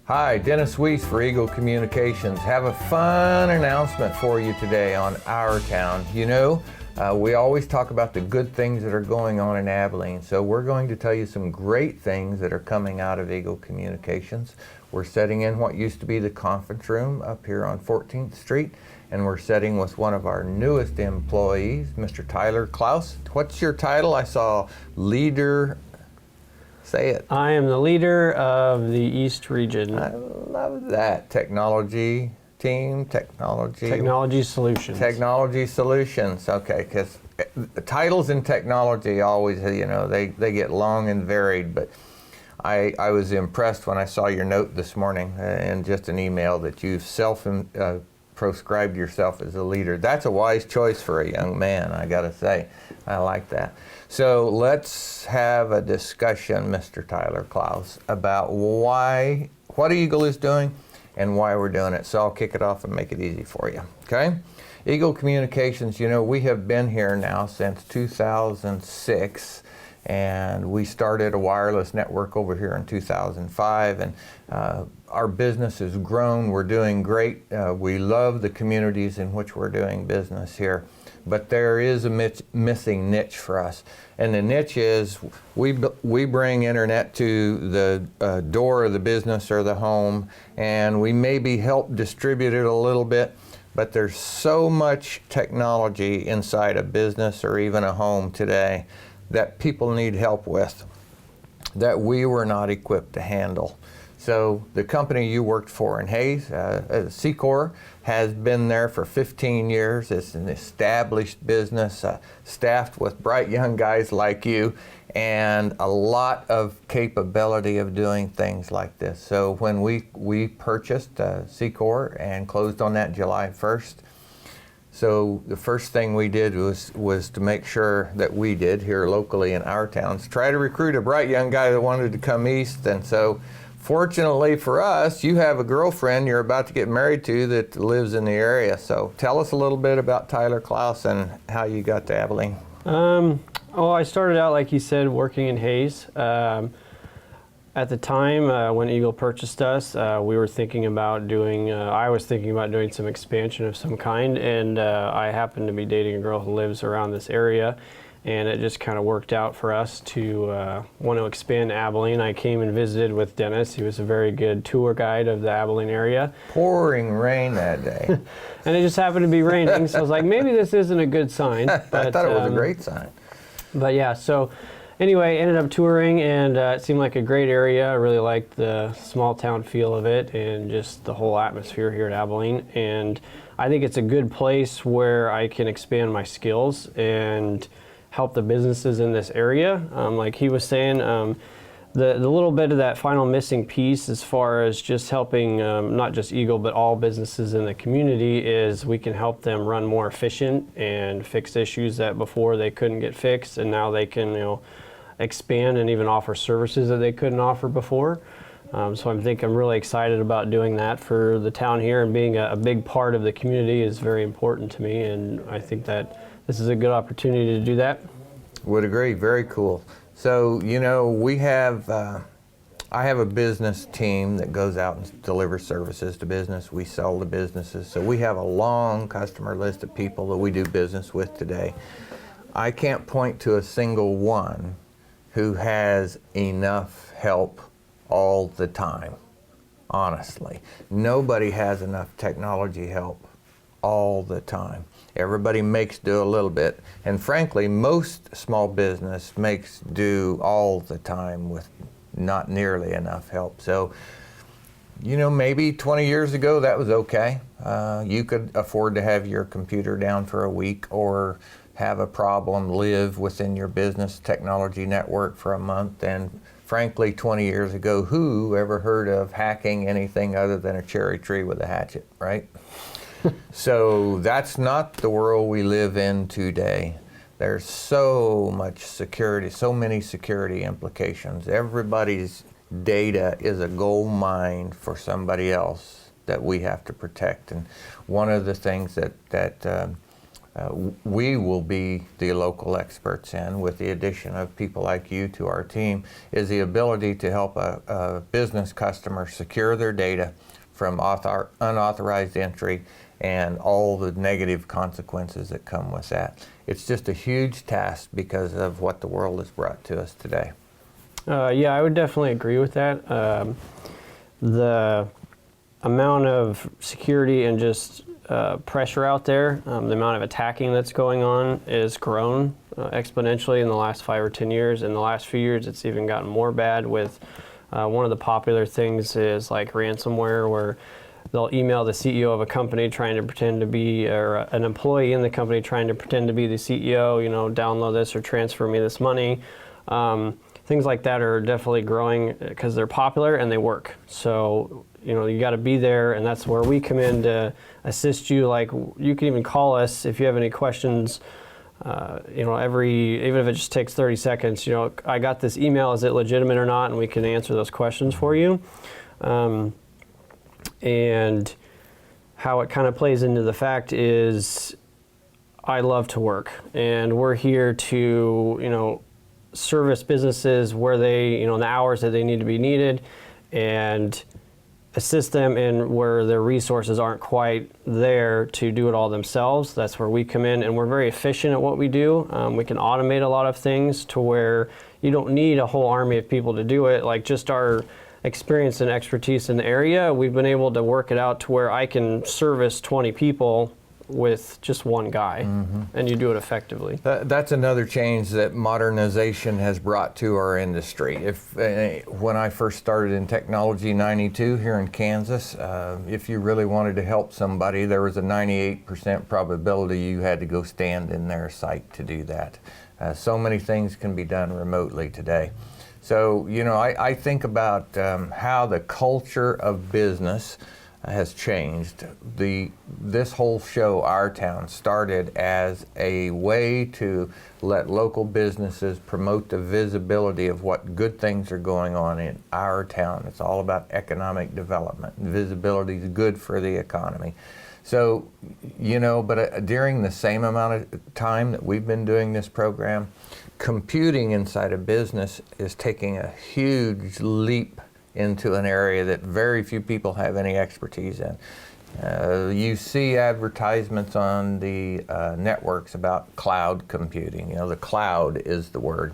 Hi, Dennis Weiss for Eagle Communications. Have a fun announcement for you today on Our Town. You know, we always talk about the good things that are going on in Abilene, so we're going to tell you some great things that are coming out of Eagle Communications. We're setting in what used to be the conference room up here on 14th Street, and we're setting with one of our newest employees, Mr. Tyler Klaus. What's your title? I saw leader. Say it. I am the leader of the East Region. I love that. Technology team, Technology Solutions. Technology Solutions. Okay, because titles in technology always, you know, they get long and varied, but I was impressed when I saw your note this morning in just an email that you've proscribed yourself as a leader. That's a wise choice for a young man, I gotta say. I like that. So let's have a discussion, Mr. Tyler Klaus, about what Eagle is doing and why we're doing it. So I'll kick it off and make it easy for you, okay? Eagle Communications, you know, we have been here now since 2006, and we started a wireless network over here in 2005, and our business has grown. We're doing great. We love the communities in which we're doing business here. But there is a missing niche for us. And the niche is we bring internet to the door of the business or the home, and we maybe help distribute it a little bit, but there's so much technology inside a business or even a home today that people need help with that we were not equipped to handle. So the company you worked for in Hays, Secor, has been there for 15 years. It's an established business, staffed with bright young guys like you, and a lot of capability of doing things like this. So when we purchased Secor and closed on that July 1st, so the first thing we did was to make sure that we did here locally in our towns, try to recruit a bright young guy that wanted to come east. And so fortunately for us, you have a girlfriend you're about to get married to that lives in the area. So tell us a little bit about Tyler Klaus and how you got to Abilene. I started out, like you said, working in Hays. At the time when Eagle purchased us, we were thinking about doing, I was thinking about doing some expansion of some kind, and I happened to be dating a girl who lives around this area, and it just kind of worked out for us to want to expand Abilene. I came and visited with Dennis. He was a very good tour guide of the Abilene area. Pouring rain that day. And it just happened to be raining, so I was like, maybe this isn't a good sign. But, I thought it was a great sign. But yeah, so anyway, ended up touring, and it seemed like a great area. I really liked the small town feel of it and just the whole atmosphere here at Abilene. And I think it's a good place where I can expand my skills and help the businesses in this area. Like he was saying, the little bit of that final missing piece as far as just helping not just Eagle but all businesses in the community is we can help them run more efficient and fix issues that before they couldn't get fixed, and now they can, you know, expand and even offer services that they couldn't offer before. So I'm really excited about doing that for the town here, and being a big part of the community is very important to me, and I think that this is a good opportunity to do that. Would agree. Very cool. So, you know, I have a business team that goes out and delivers services to business. We sell to businesses. So we have a long customer list of people that we do business with today. I can't point to a single one who has enough help all the time, honestly. Nobody has enough technology help all the time. Everybody makes do a little bit, and frankly, most small business makes do all the time with not nearly enough help. So, you know, maybe 20 years ago that was okay. You could afford to have your computer down for a week or have a problem live within your business technology network for a month. And frankly, 20 years ago, who ever heard of hacking anything other than a cherry tree with a hatchet, right? So that's not the world we live in today. There's so much security, so many security implications. Everybody's data is a gold mine for somebody else that we have to protect. And one of the things that we will be the local experts in, with the addition of people like you to our team, is the ability to help a business customer secure their data from unauthorized entry and all the negative consequences that come with that. It's just a huge task because of what the world has brought to us today. Yeah, I would definitely agree with that. The amount of security and just pressure out there, the amount of attacking that's going on is grown exponentially in the last 5 or 10 years. In the last few years, it's even gotten more bad with one of the popular things is like ransomware, where they'll email the CEO of a company trying to pretend to be, or an employee in the company trying to pretend to be the CEO, you know, download this or transfer me this money. Things like that are definitely growing because they're popular and they work. So, you know, you got to be there, and that's where we come in to assist you. Like, you can even call us if you have any questions. You know, even if it just takes 30 seconds, you know, I got this email, is it legitimate or not? And we can answer those questions for you. And how it kind of plays into the fact is, I love to work, and we're here to, you know, service businesses where they, you know, in the hours that they need to be needed, and assist them in where their resources aren't quite there to do it all themselves. That's where we come in, and we're very efficient at what we do. We can automate a lot of things to where you don't need a whole army of people to do it. Like, just our experience and expertise in the area, we've been able to work it out to where I can service 20 people with just one guy, and you do it effectively. That's another change that modernization has brought to our industry. When I first started in technology, 92 here in Kansas, if you really wanted to help somebody, there was a 98% probability you had to go stand in their site to do that. So many things can be done remotely today. So, you know, I think about how the culture of business has changed. This whole show, Our Town, started as a way to let local businesses promote the visibility of what good things are going on in our town. It's all about economic development. Visibility is good for the economy. So, you know, but during the same amount of time that we've been doing this program, computing inside a business is taking a huge leap into an area that very few people have any expertise in. You see advertisements on the networks about cloud computing. You know, the cloud is the word.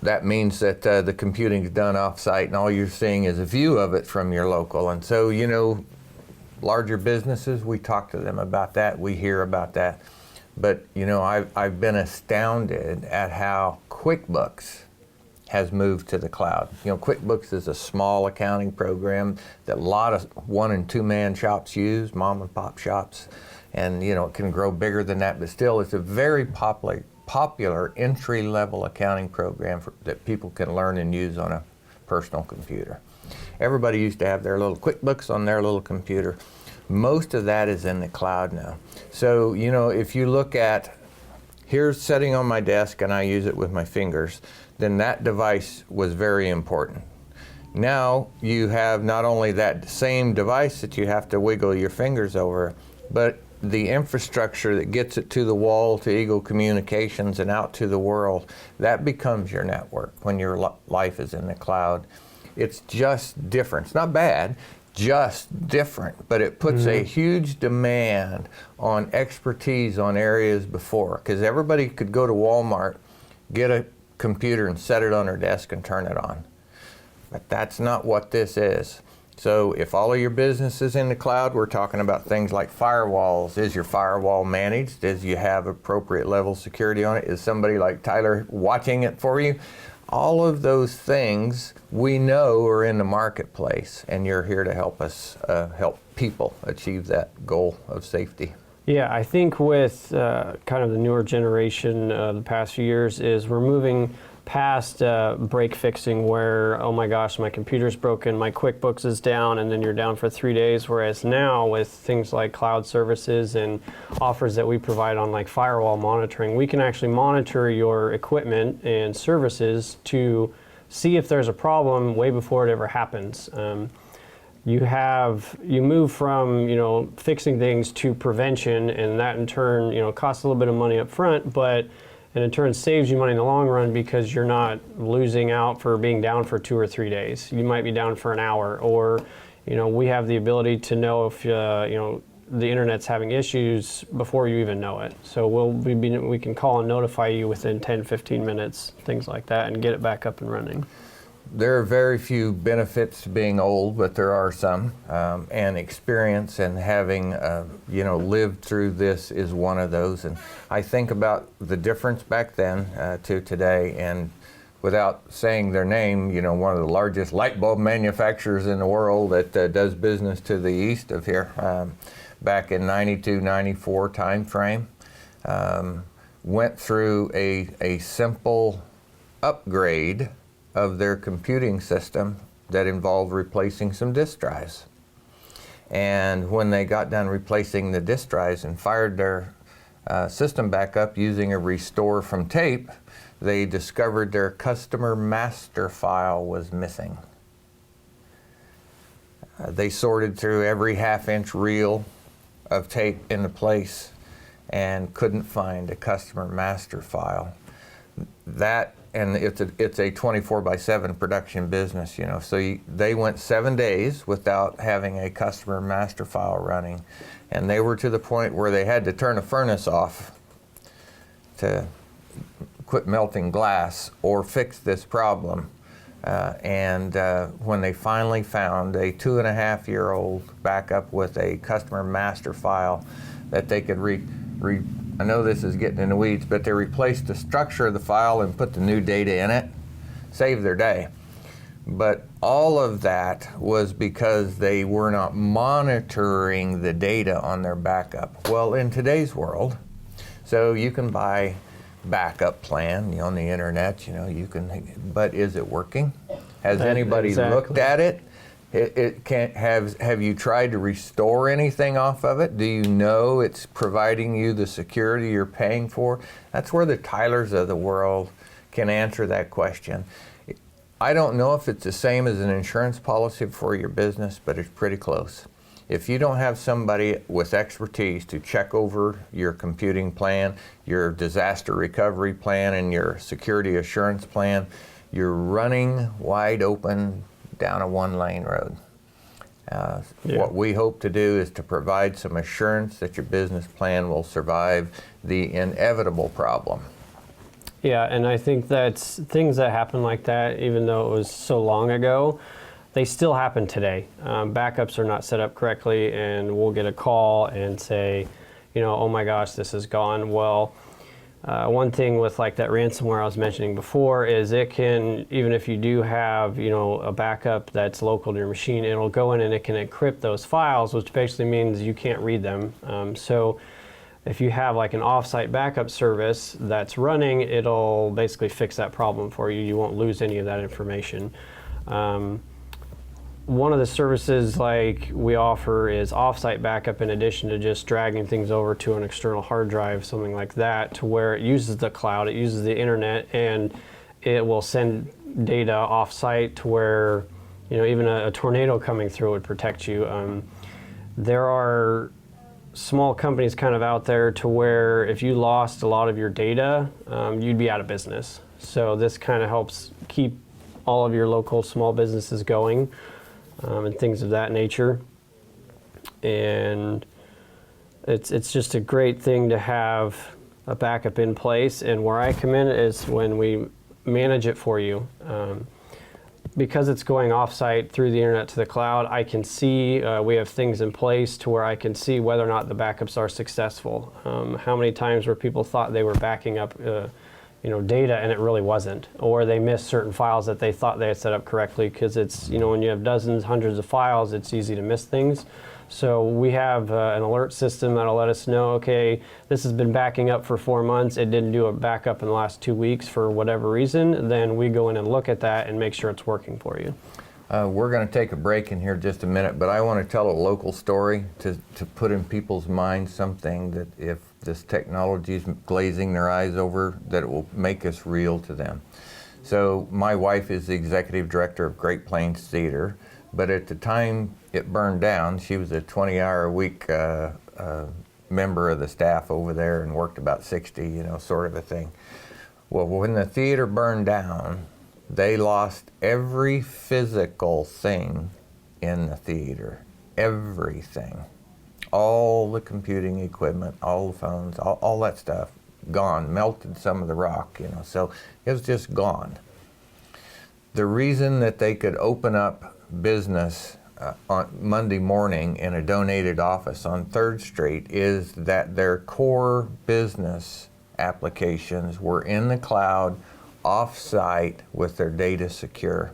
That means that the computing is done off-site, and all you're seeing is a view of it from your local. And so, you know, larger businesses, we talk to them about that, we hear about that. But, you know, I've been astounded at how QuickBooks has moved to the cloud. You know, QuickBooks is a small accounting program that a lot of 1- and 2-man shops use, mom and pop shops, and, you know, it can grow bigger than that, but still it's a very popular entry-level accounting program that people can learn and use on a personal computer. Everybody used to have their little QuickBooks on their little computer. Most of that is in the cloud now. So, you know, if you look at, here's sitting on my desk and I use it with my fingers, then that device was very important. Now you have not only that same device that you have to wiggle your fingers over, but the infrastructure that gets it to the wall, to Eagle Communications and out to the world, that becomes your network when your life is in the cloud. It's just different. It's not bad, just different, but it puts a huge demand on expertise on areas before, because everybody could go to Walmart, get a computer and set it on their desk and turn it on. But that's not what this is. So if all of your business is in the cloud, we're talking about things like firewalls. Is your firewall managed? Does you have appropriate level of security on it? Is somebody like Tyler watching it for you? All of those things we know are in the marketplace, and you're here to help us help people achieve that goal of safety. Yeah, I think with kind of the newer generation of the past few years is we're moving past break fixing where, oh my gosh, my computer's broken, my QuickBooks is down, and then you're down for 3 days. Whereas now with things like cloud services and offers that we provide on like firewall monitoring, we can actually monitor your equipment and services to see if there's a problem way before it ever happens. you move from, fixing things to prevention, and that in turn, costs a little bit of money up front, but and in turn saves you money in the long run because you're not losing out for being down for 2 or 3 days. You might be down for an hour, or we have the ability to know if the internet's having issues before you even know it. So we can call and notify you within 10, 15 minutes, things like that, and get it back up and running. There are very few benefits to being old, but there are some, and experience and having, lived through this is one of those. And I think about the difference back then to today, and without saying their name, one of the largest light bulb manufacturers in the world that does business to the east of here, back in 92, 94 time frame, went through a simple upgrade of their computing system that involved replacing some disk drives. And when they got done replacing the disk drives and fired their system back up using a restore from tape, they discovered their customer master file was missing. They sorted through every half-inch reel of tape into place and couldn't find a customer master file. And it's a 24/7 production business, So they went 7 days without having a customer master file running, and they were to the point where they had to turn a furnace off to quit melting glass or fix this problem. And when they finally found a 2.5-year-old backup with a customer master file that they could I know this is getting in the weeds, but they replaced the structure of the file and put the new data in it, saved their day. But all of that was because they were not monitoring the data on their backup. Well, in today's world, so you can buy backup plan on the internet, but is it working? Has anybody looked at it? It can't have you tried to restore anything off of it? Do you know it's providing you the security you're paying for? That's where the Tylers of the world can answer that question. I don't know if it's the same as an insurance policy for your business, but it's pretty close. If you don't have somebody with expertise to check over your computing plan, your disaster recovery plan, and your security assurance plan, you're running wide open down a one-lane road. What we hope to do is to provide some assurance that your business plan will survive the inevitable problem. Yeah, and I think that's things that happen like that, even though it was so long ago, they still happen today. Backups are not set up correctly, and we'll get a call and say, oh my gosh, this is gone. Well, one thing with like that ransomware I was mentioning before is it can, even if you do have, a backup that's local to your machine, it'll go in and it can encrypt those files, which basically means you can't read them. So if you have like an offsite backup service that's running, it'll basically fix that problem for you. You won't lose any of that information. One of the services like we offer is offsite backup in addition to just dragging things over to an external hard drive, something like that, to where it uses the cloud, it uses the internet, and it will send data offsite to where, even a tornado coming through would protect you. There are small companies kind of out there to where if you lost a lot of your data, you'd be out of business. So this kind of helps keep all of your local small businesses going. And things of that nature. And it's just a great thing to have a backup in place. And where I come in is when we manage it for you. Because it's going offsite through the internet to the cloud, I can see, we have things in place to where I can see whether or not the backups are successful. How many times where people thought they were backing up data and it really wasn't, or they missed certain files that they thought they had set up correctly, because it's, when you have dozens, hundreds of files, it's easy to miss things. So we have an alert system that'll let us know, okay, this has been backing up for 4 months, it didn't do a backup in the last 2 weeks for whatever reason, then we go in and look at that and make sure it's working for you. We're going to take a break in here just a minute, but I want to tell a local story to put in people's minds something that if this technology is glazing their eyes over, that it will make us real to them. So my wife is the executive director of Great Plains Theater. But at the time it burned down, she was a 20-hour-a-week member of the staff over there and worked about 60, sort of a thing. Well, when the theater burned down, they lost every physical thing in the theater, everything. All the computing equipment, all the phones, all that stuff, gone, melted some of the rock, so it was just gone. The reason that they could open up business on Monday morning in a donated office on 3rd Street is that their core business applications were in the cloud, off-site, with their data secure.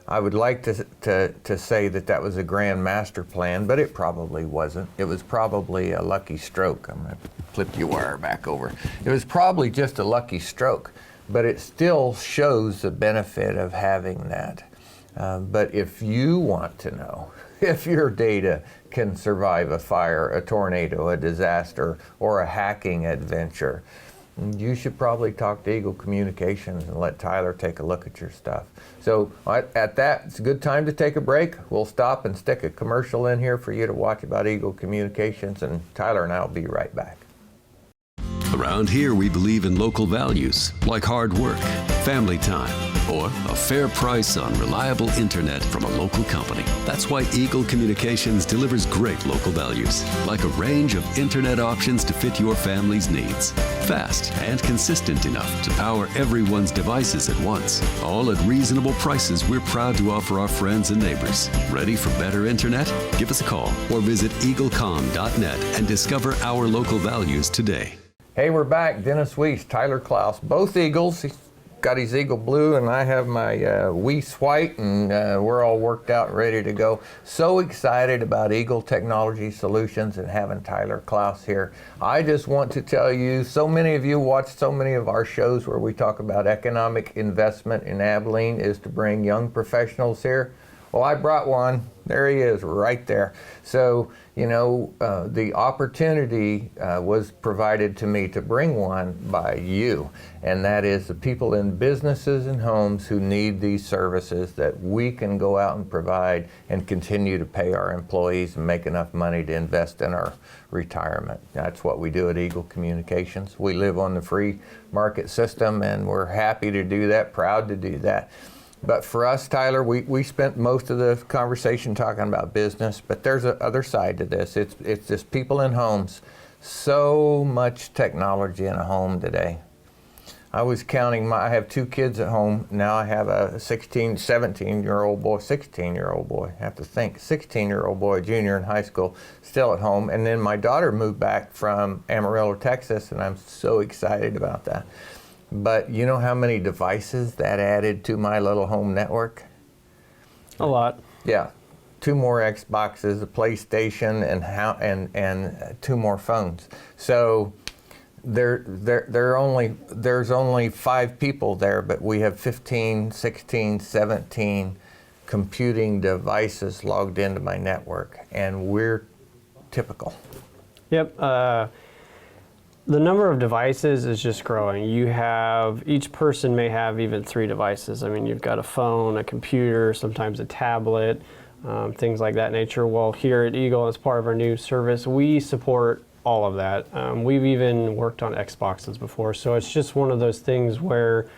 I would like to say that was a grand master plan, but it probably wasn't. It was probably a lucky stroke. I'm going to flip your wire back over. It was probably just a lucky stroke, but it still shows the benefit of having that. But if you want to know if your data can survive a fire, a tornado, a disaster, or a hacking adventure, you should probably talk to Eagle Communications and let Tyler take a look at your stuff. So at that, it's a good time to take a break. We'll stop and stick a commercial in here for you to watch about Eagle Communications, and Tyler and I will be right back. Around here, we believe in local values like hard work, family time, or a fair price on reliable internet from a local company. That's why Eagle Communications delivers great local values, like a range of internet options to fit your family's needs. Fast and consistent enough to power everyone's devices at once. All at reasonable prices we're proud to offer our friends and neighbors. Ready for better internet? Give us a call or visit eaglecom.net and discover our local values today. Hey, we're back. Dennis Weiss, Tyler Klaus, both Eagles. He's got his Eagle Blue, and I have my Weiss White, and we're all worked out and ready to go. So excited about Eagle Technology Solutions and having Tyler Klaus here. I just want to tell you, so many of you watch so many of our shows where we talk about economic investment in Abilene is to bring young professionals here. Well, I brought one. There he is, right there. So, the opportunity was provided to me to bring one by you, and that is the people in businesses and homes who need these services that we can go out and provide and continue to pay our employees and make enough money to invest in our retirement. That's what we do at Eagle Communications. We live on the free market system, and we're happy to do that, proud to do that. But for us, Tyler, we spent most of the conversation talking about business, but there's a other side to this. It's just people in homes. So much technology in a home today. I was counting, I have 2 kids at home. Now I have a 17-year-old boy, 16-year-old boy. I have to think, 16-year-old boy, junior in high school, still at home. And then my daughter moved back from Amarillo, Texas, and I'm so excited about that. But you know how many devices that added to my little home network? A lot. Yeah, 2 more Xboxes, a PlayStation, and 2 more phones. So there's only 5 people there, but we have 15, 16, 17 computing devices logged into my network, and we're typical. Yep. The number of devices is just growing. Each person may have even 3 devices. I mean, you've got a phone, a computer, sometimes a tablet, things like that nature. Well, here at Eagle, as part of our new service, we support all of that. We've even worked on Xboxes before, so it's just one of those things where,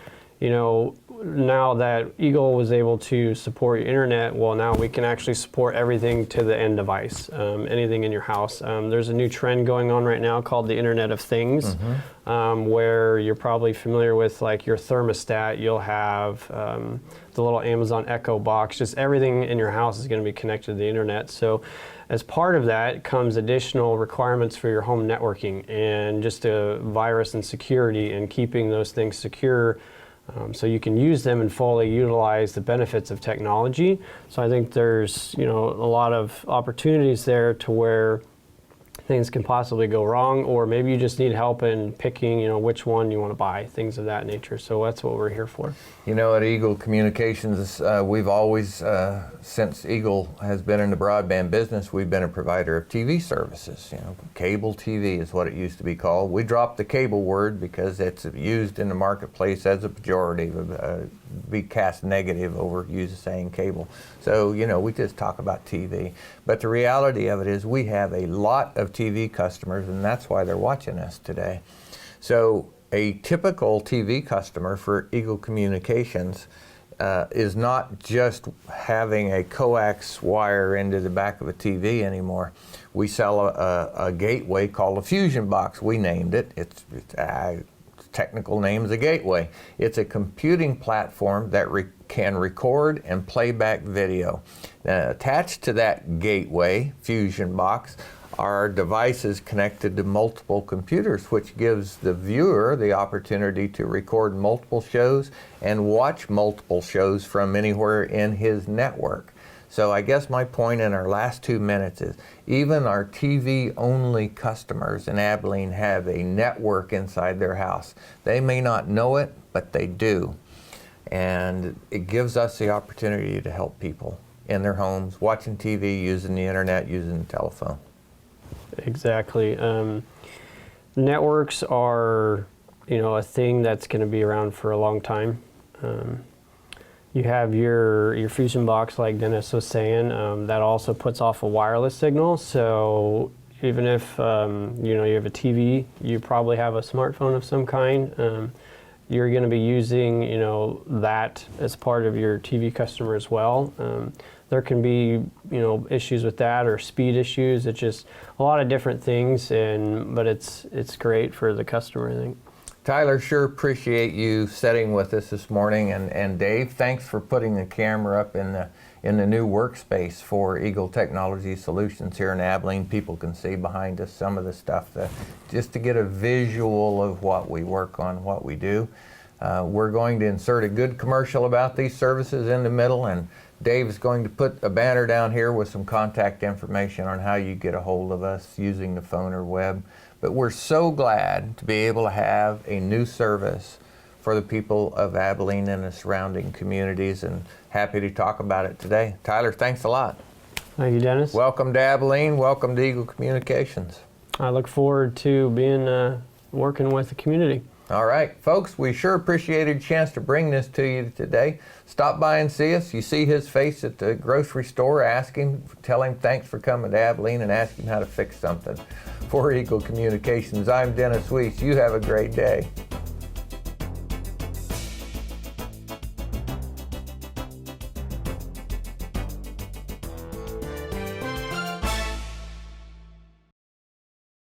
now that Eagle was able to support your internet, well, now we can actually support everything to the end device, anything in your house. There's a new trend going on right now called the Internet of Things, where you're probably familiar with, like, your thermostat. You'll have the little Amazon Echo box. Just everything in your house is going to be connected to the internet. So as part of that comes additional requirements for your home networking and just a virus and security and keeping those things secure, so you can use them and fully utilize the benefits of technology. So I think there's a lot of opportunities there to where things can possibly go wrong, or maybe you just need help in picking which one you want to buy, things of that nature. So that's what we're here for. At Eagle Communications, we've always, since Eagle has been in the broadband business, we've been a provider of TV services. Cable TV is what it used to be called. We dropped the cable word because it's used in the marketplace as a pejorative. be cast negative over saying cable. So, we just talk about TV. But the reality of it is we have a lot of TV customers, and that's why they're watching us today. So a typical TV customer for Eagle Communications is not just having a coax wire into the back of a TV anymore. We sell a gateway called a Fusion Box. We named it. Its technical name is a gateway. It's a computing platform that can record and play back video. Attached to that gateway, Fusion Box, are devices connected to multiple computers, which gives the viewer the opportunity to record multiple shows and watch multiple shows from anywhere in his network. So I guess my point in our last 2 minutes is even our TV-only customers in Abilene have a network inside their house. They may not know it, but they do. And it gives us the opportunity to help people in their homes, watching TV, using the internet, using the telephone. Exactly. Networks are, a thing that's going to be around for a long time. You have your Fusion Box, like Dennis was saying, that also puts off a wireless signal. So even if you have a TV, you probably have a smartphone of some kind. You're going to be using that as part of your TV customer as well. There can be issues with that or speed issues. It's just a lot of different things, but it's great for the customer, I think. Tyler, sure appreciate you sitting with us this morning, and Dave, thanks for putting the camera up in the new workspace for Eagle Technology Solutions here in Abilene. People can see behind us some of the stuff just to get a visual of what we work on, what we do. We're going to insert a good commercial about these services in the middle, and Dave is going to put a banner down here with some contact information on how you get a hold of us using the phone or web. But we're so glad to be able to have a new service for the people of Abilene and the surrounding communities, and happy to talk about it today. Tyler, thanks a lot. Thank you, Dennis. Welcome to Abilene. Welcome to Eagle Communications. I look forward to being working with the community. All right, folks, we sure appreciated a chance to bring this to you today. Stop by and see us. You see his face at the grocery store, tell him thanks for coming to Abilene, and ask him how to fix something. For Eagle Communications, I'm Dennis Weiss. You have a great day.